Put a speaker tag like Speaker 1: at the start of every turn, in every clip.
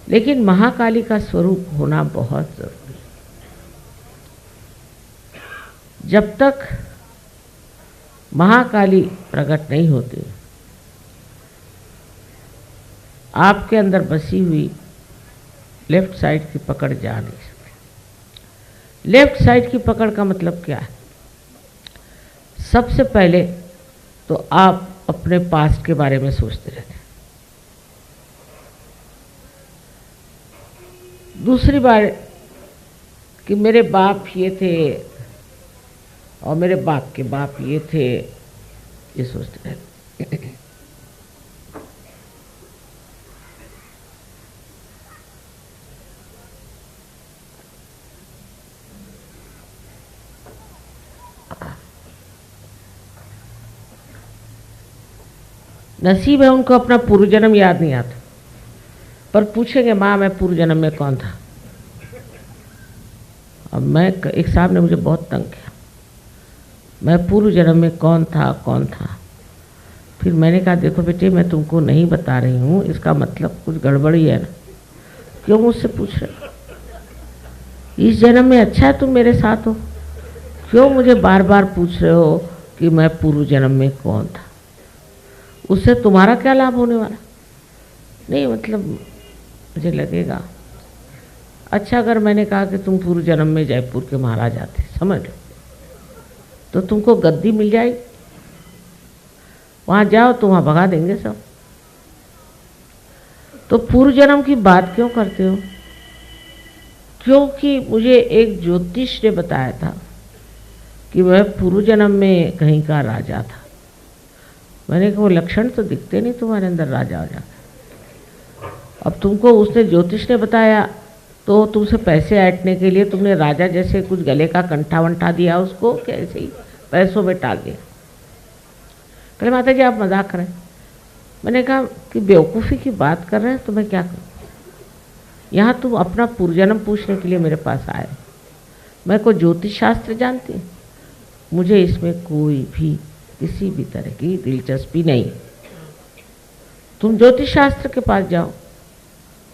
Speaker 1: लेकिन महाकाली का स्वरूप होना बहुत जरूरी है। जब तक महाकाली प्रकट नहीं होती, आपके अंदर बसी हुई लेफ्ट साइड की पकड़ जा नहीं सकती। लेफ्ट साइड की पकड़ का मतलब क्या है? सबसे पहले तो आप अपने पास्ट के बारे में सोचते रहते हैं। दूसरी बार कि मेरे बाप ये थे और मेरे बाप के बाप ये थे, ये सोचते रहते। नसीब है उनको अपना पूर्व जन्म याद नहीं आता, पर पूछेंगे माँ मैं पूर्व जन्म में कौन था। अब मैं एक साहब ने मुझे बहुत तंग किया, मैं पूर्व जन्म में कौन था। फिर मैंने कहा देखो बेटे मैं तुमको नहीं बता रही हूँ, इसका मतलब कुछ गड़बड़ी है ना, क्यों मुझसे पूछ रहे हो? इस जन्म में अच्छा है तुम मेरे साथ हो, क्यों मुझे बार बार पूछ रहे हो कि मैं पूर्व जन्म में कौन था? उससे तुम्हारा क्या लाभ होने वाला? नहीं मतलब मुझे लगेगा अच्छा अगर मैंने कहा कि तुम पूर्व जन्म में जयपुर के महाराजा थे, समझ लो, तो तुमको गद्दी मिल जाएगी, वहाँ जाओ तो वहाँ भगा देंगे सब। तो पूर्व जन्म की बात क्यों करते हो? क्योंकि मुझे एक ज्योतिष ने बताया था कि वह पूर्व जन्म में कहीं का राजा था। मैंने कहा वो लक्षण तो दिखते नहीं तुम्हारे अंदर राजा हो जाता। अब तुमको उसने ज्योतिष ने बताया तो तुमसे पैसे ऐंठने के लिए तुमने राजा जैसे कुछ गले का कंठा वंठा दिया उसको, कैसे ही पैसों में टाल दिया। कहे माता जी आप मजाक करें। मैंने कहा कि बेवकूफ़ी की बात कर रहे हैं तो मैं क्या करूँ? यहाँ तुम अपना पूर्वजन्म पूछने के लिए मेरे पास आए। मैं कोई ज्योतिष शास्त्र जानती हूँ? मुझे इसमें कोई भी किसी भी तरह की दिलचस्पी नहीं। तुम ज्योतिष शास्त्र के पास जाओ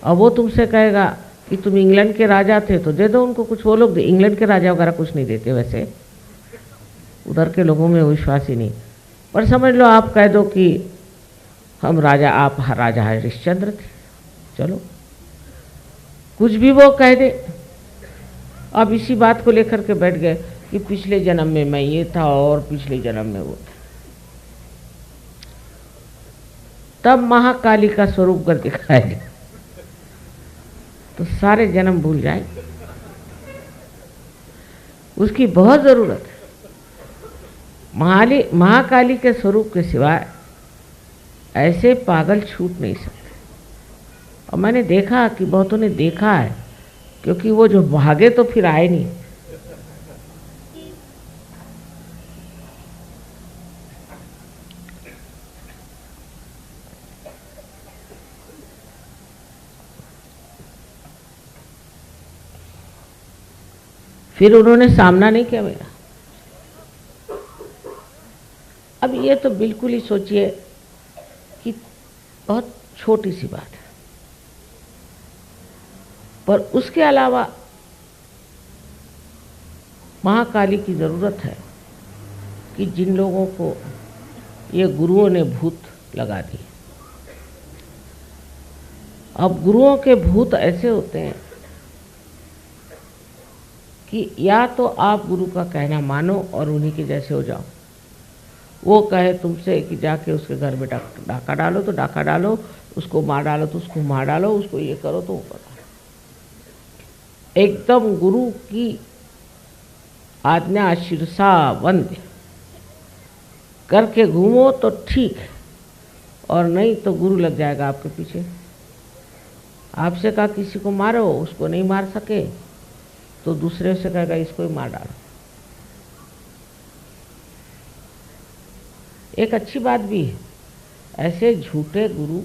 Speaker 1: और वो तुमसे कहेगा कि तुम इंग्लैंड के राजा थे तो दे दो उनको कुछ। वो लोग इंग्लैंड के राजा वगैरह कुछ नहीं देते, वैसे उधर के लोगों में विश्वास ही नहीं। पर समझ लो आप कह दो कि हम राजा, आप राजा हरिश्चंद्र थे, चलो कुछ भी वो कह दे। अब इसी बात को लेकर के बैठ गए कि पिछले जन्म में मैं ये था और पिछले जन्म में वो था। तब महाकाली का स्वरूप कर दिखाएगा तो सारे जन्म भूल जाए। उसकी बहुत जरूरत है। महाकाली के स्वरूप के सिवाय ऐसे पागल छूट नहीं सकते। और मैंने देखा कि बहुतों ने देखा है, क्योंकि वो जो भागे तो फिर आए नहीं। फिर उन्होंने सामना नहीं किया मेरा। अब ये तो बिल्कुल ही सोचिए कि बहुत छोटी सी बात है, पर उसके अलावा महाकाली की ज़रूरत है कि जिन लोगों को ये गुरुओं ने भूत लगा दिए। अब गुरुओं के भूत ऐसे होते हैं कि या तो आप गुरु का कहना मानो और उन्हीं के जैसे हो जाओ। वो कहे तुमसे कि जाके उसके घर में डाका डालो तो डाका डालो, उसको मार डालो तो उसको मार डालो, उसको ये करो तो वो करो। एकदम गुरु की आज्ञा शिरसा वंद्य करके घूमो तो ठीक है, और नहीं तो गुरु लग जाएगा आपके पीछे। आपसे कहा किसी को मारो, उसको नहीं मार सके तो दूसरे से कहेगा इसको ही मार डालो। एक अच्छी बात भी है, ऐसे झूठे गुरु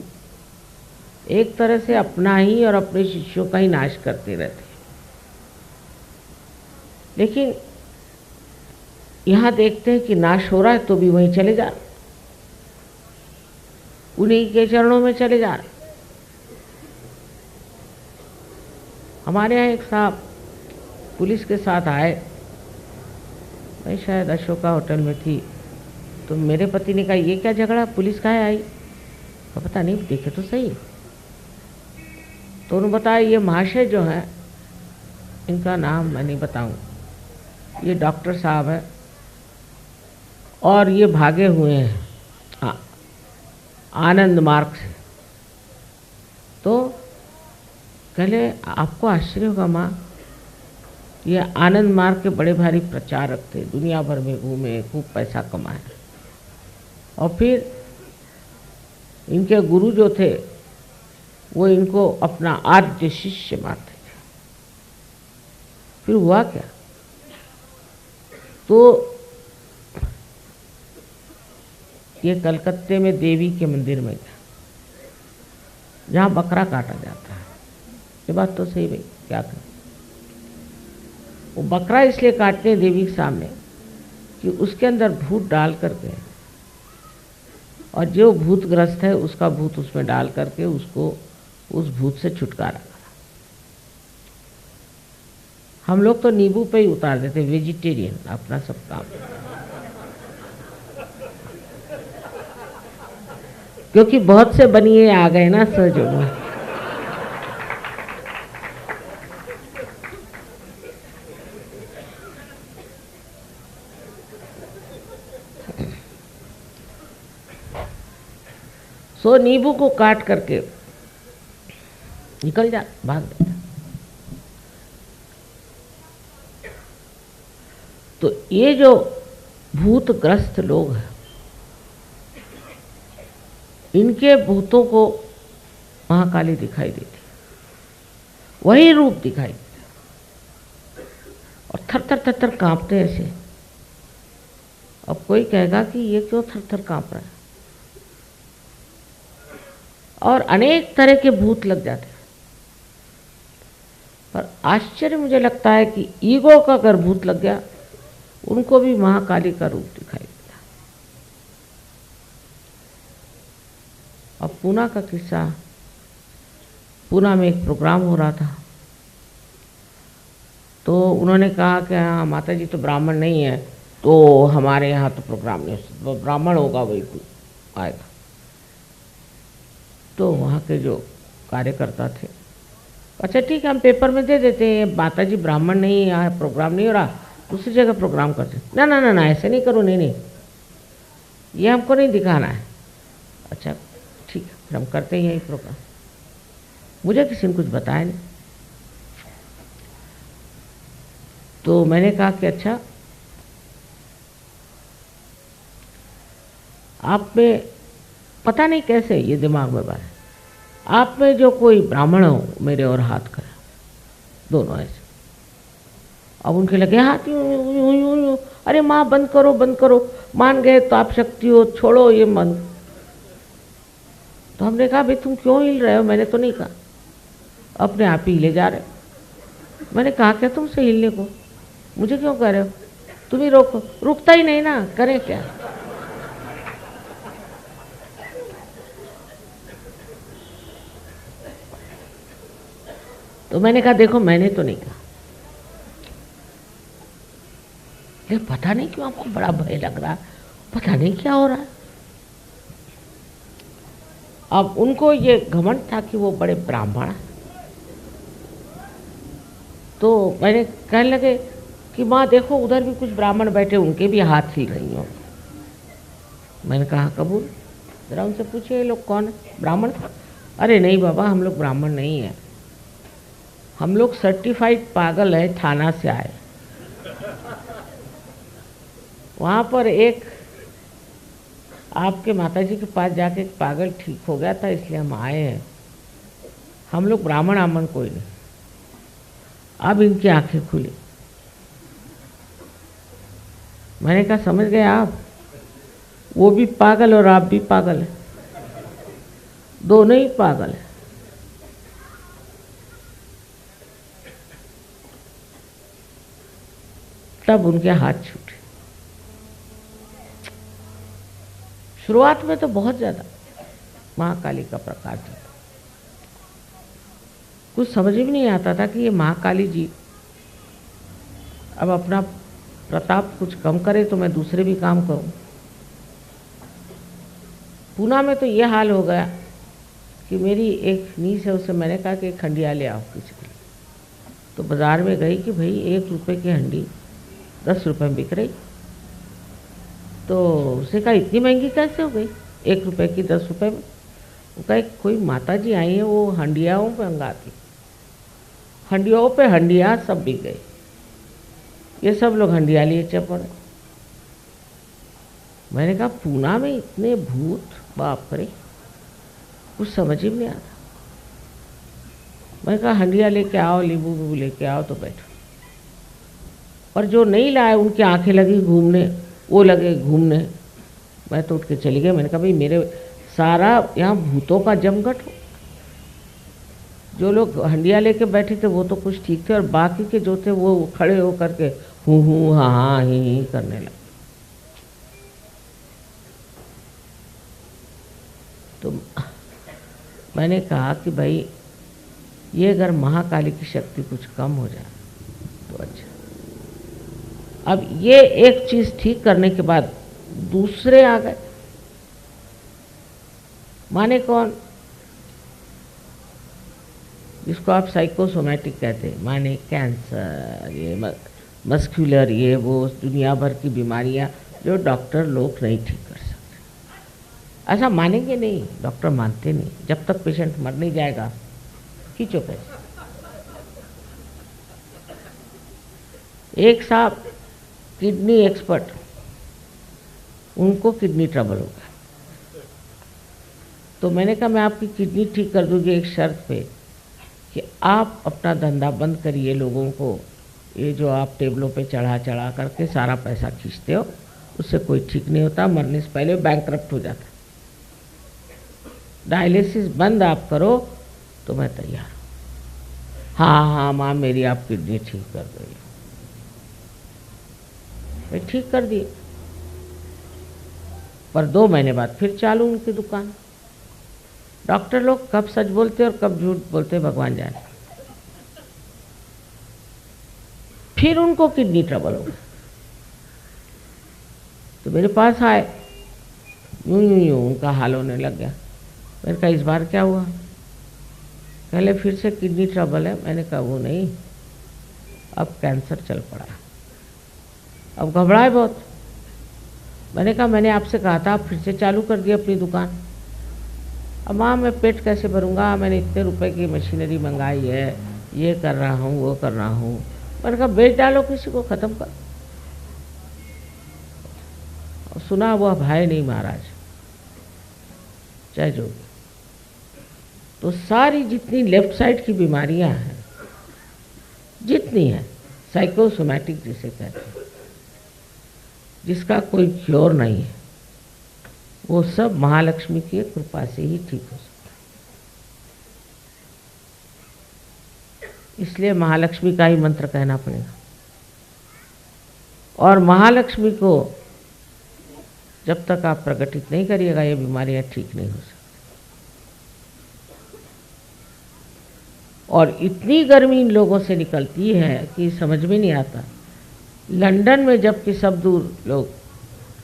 Speaker 1: एक तरह से अपना ही और अपने शिष्यों का ही नाश करते रहते हैं। लेकिन यहाँ देखते हैं कि नाश हो रहा है तो भी वहीं चले जा रहे, उन्हीं के चरणों में चले जा रहे। हमारे यहाँ एक साहब पुलिस के साथ आए, मैं शायद अशोका होटल में थी, तो मेरे पति ने कहा ये क्या झगड़ा, पुलिस काहे आई? तो पता नहीं, देखे तो सही। तो उन्होंने बताया ये महाशय जो हैं, इनका नाम मैं नहीं बताऊँ, ये डॉक्टर साहब है और ये भागे हुए हैं आनंद मार्ग से। तो कहले आपको आश्चर्य होगा माँ, ये आनंद मार्ग के बड़े भारी प्रचारक थे, दुनिया भर में घूमे, खूब पैसा कमाए, और फिर इनके गुरु जो थे वो इनको अपना आद्य शिष्य मानते थे। फिर हुआ क्या, तो ये कलकत्ते में देवी के मंदिर में गया जहाँ बकरा काटा जाता है। ये बात तो सही भाई, क्या करें, वो बकरा इसलिए काटते हैं देवी के सामने कि उसके अंदर भूत डाल करके, और जो भूतग्रस्त है उसका भूत उसमें डाल करके उसको उस भूत से छुटकारा करा। हम लोग तो नींबू पे ही उतार देते, वेजिटेरियन अपना सब काम, क्योंकि बहुत से बनिए आ गए ना सहयोग में। सो नींबू को काट करके निकल जा, भाग जाता। तो ये जो भूतग्रस्त लोग हैं, इनके भूतों को महाकाली दिखाई देती, वही रूप दिखाई देता, और थर थर थर थर कांपते ऐसे। अब कोई कहेगा कि ये क्यों थर थर कांप रहा है, और अनेक तरह के भूत लग जाते हैं। पर आश्चर्य मुझे लगता है कि ईगो का अगर भूत लग गया, उनको भी महाकाली का रूप दिखाई देता। अब पूना का किस्सा, पूना में एक प्रोग्राम हो रहा था, तो उन्होंने कहा कि हाँ माता जी तो ब्राह्मण नहीं है, तो हमारे यहाँ तो प्रोग्राम नहीं, तो ब्राह्मण होगा वही आएगा। तो वहाँ के जो कार्यकर्ता थे, अच्छा ठीक है हम पेपर में दे देते हैं, माता जी ब्राह्मण नहीं, यहाँ प्रोग्राम नहीं हो रहा, दूसरी जगह प्रोग्राम करते। ना ना ना ना, ऐसे नहीं करो, नहीं नहीं, ये हमको नहीं दिखाना है। अच्छा ठीक है, फिर हम करते हैं यही प्रोग्राम। मुझे किसी ने कुछ बताया नहीं, तो मैंने कहा कि अच्छा आप में पता नहीं कैसे ये दिमाग में बात, आप में जो कोई ब्राह्मण हो मेरे और हाथ करे, दोनों ऐसे। अब उनके लगे हाथ यूं यूं यूं यूं यूं, अरे माँ बंद करो बंद करो, मान गए तो आप शक्ति हो, छोड़ो ये मन। तो हमने कहा भाई तुम क्यों हिल रहे हो, मैंने तो नहीं कहा, अपने आप ही हिले जा रहे हो। मैंने कहा क्या तुमसे हिलने को, मुझे क्यों कह रहे हो, तुम ही रोको, रुकता ही नहीं ना, करें क्या। तो मैंने कहा देखो मैंने तो नहीं कहा, लेकिन पता नहीं क्यों आपको बड़ा भय लग रहा है, पता नहीं क्या हो रहा है। अब उनको ये घमंड था कि वो बड़े ब्राह्मण हैं, तो मैंने कहने लगे कि माँ देखो उधर भी कुछ ब्राह्मण बैठे, उनके भी हाथ हिल रही हो। मैंने कहा कबूल, जरा उनसे पूछिए ये लोग कौन है, ब्राह्मण? अरे नहीं बाबा हम लोग ब्राह्मण नहीं हैं, हम लोग सर्टिफाइड पागल है, थाना से आए। वहाँ पर एक आपके माताजी के पास जाके एक पागल ठीक हो गया था, इसलिए हम आए हैं, हम लोग ब्राह्मण आमन कोई नहीं। अब इनकी आंखें खुली, मैंने कहा समझ गए आप, वो भी पागल और आप भी पागल है, दोनों ही पागल है। तब उनके हाथ छूटे। शुरुआत में तो बहुत ज़्यादा महाकाली का प्रकाश था, कुछ समझ में नहीं आता था कि ये महाकाली जी अब अपना प्रताप कुछ कम करे तो मैं दूसरे भी काम करूं। पूना में तो ये हाल हो गया कि मेरी एक नीस है, उससे मैंने कहा कि एक हंडिया ले आओ किसी के लिए। तो बाज़ार में गई कि भाई 1 रुपये की हंडी 10 रुपये में बिक रही। तो उसने कहा इतनी महंगी कैसे हो गई 1 रुपये की 10 रुपये में। वो कहा कोई माता जी आई हैं, वो हंडियाओं पे मंगाती, हंडियों पे हंडिया सब बिक गए। ये सब लोग हंडिया लिए चल पड़े। मैंने कहा पूना में इतने भूत, बाप रे, कुछ समझ ही नहीं आता। मैंने कहा हंडिया लेके आओ, नींबू वीबू लेके आओ तो बैठो। और जो नहीं लाए उनकी आंखें लगी घूमने, वो लगे घूमने। मैं तो उठ के चली गई। मैंने कहा भाई मेरे सारा यहाँ भूतों का जमघट हो। जो लोग हंडिया लेके बैठे थे वो तो कुछ ठीक थे, और बाकी के जो थे वो खड़े हो करके हूँ हाँ हाँ ही करने लगे। तो मैंने कहा कि भाई ये अगर महाकाली की शक्ति कुछ कम हो जाए तो अच्छा। अब ये एक चीज़ ठीक करने के बाद दूसरे आ गए। माने कौन? जिसको आप साइकोसोमैटिक कहते हैं, माने कैंसर, ये मस्कुलर, ये वो दुनिया भर की बीमारियां जो डॉक्टर लोग नहीं ठीक कर सकते। ऐसा मानेंगे नहीं, डॉक्टर मानते नहीं। जब तक पेशेंट मर नहीं जाएगा खींचो पैसे। एक साहब किडनी एक्सपर्ट, उनको किडनी ट्रबल हो गया। तो मैंने कहा मैं आपकी किडनी ठीक कर दूंगी एक शर्त पे कि आप अपना धंधा बंद करिए। लोगों को ये जो आप टेबलों पे चढ़ा चढ़ा करके सारा पैसा खींचते हो, उससे कोई ठीक नहीं होता, मरने से पहले बैंकक्रप्ट हो जाता। डायलिसिस बंद आप करो तो मैं तैयार हूँ। हाँ हाँ माँ मेरी आप किडनी ठीक कर दो। मैं ठीक कर दिए, पर 2 महीने बाद फिर चालू उनकी दुकान। डॉक्टर लोग कब सच बोलते और कब झूठ बोलते भगवान जाने। फिर उनको किडनी ट्रबल हो गया तो मेरे पास आए, यूं उनका हाल होने लग गया। मैंने कहा इस बार क्या हुआ? पहले फिर से किडनी ट्रबल है। मैंने कहा वो नहीं, अब कैंसर चल पड़ा। अब घबराए बहुत। मैंने कहा मैंने आपसे कहा था आप फिर से चालू कर दिया अपनी दुकान। अब माँ मैं पेट कैसे भरूंगा, मैंने इतने रुपए की मशीनरी मंगाई है, ये कर रहा हूँ वो कर रहा हूँ। मैंने कहा बेच डालो, किसी को ख़त्म कर। और सुना वो भाई नहीं महाराज, चाहे जो। तो सारी जितनी लेफ्ट साइड की बीमारियां हैं, जितनी हैं, साइकोसोमैटिक जिसे कहते हैं, जिसका कोई क्योर नहीं है, वो सब महालक्ष्मी की कृपा से ही ठीक हो सकता है। इसलिए महालक्ष्मी का ही मंत्र कहना पड़ेगा। और महालक्ष्मी को जब तक आप प्रकटित नहीं करिएगा ये बीमारियां ठीक नहीं हो सकती। और इतनी गर्मी इन लोगों से निकलती है कि समझ में नहीं आता। लंदन में जबकि सब दूर लोग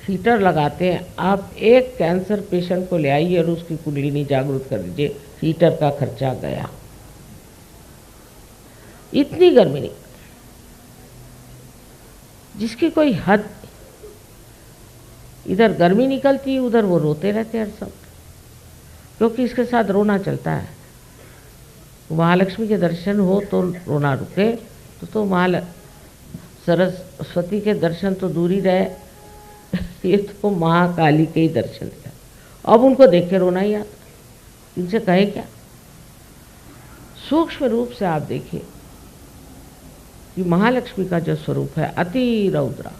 Speaker 1: हीटर लगाते हैं, आप एक कैंसर पेशेंट को ले आइए और उसकी कुंडलिनी जागरूक कर दीजिए, हीटर का खर्चा गया। इतनी गर्मी नहीं, जिसकी कोई हद। इधर गर्मी निकलती, उधर वो रोते रहते हैं हर सब, क्योंकि इसके साथ रोना चलता है। महालक्ष्मी के दर्शन हो तो रोना रुके, तो सरस्वती के दर्शन तो दूर ही रहे, ये तो महाकाली के ही दर्शन थे। अब उनको देख के रोना ही आता। इनसे कहे क्या? सूक्ष्म रूप से आप देखिए कि महालक्ष्मी का जो स्वरूप है अति रौद्रा,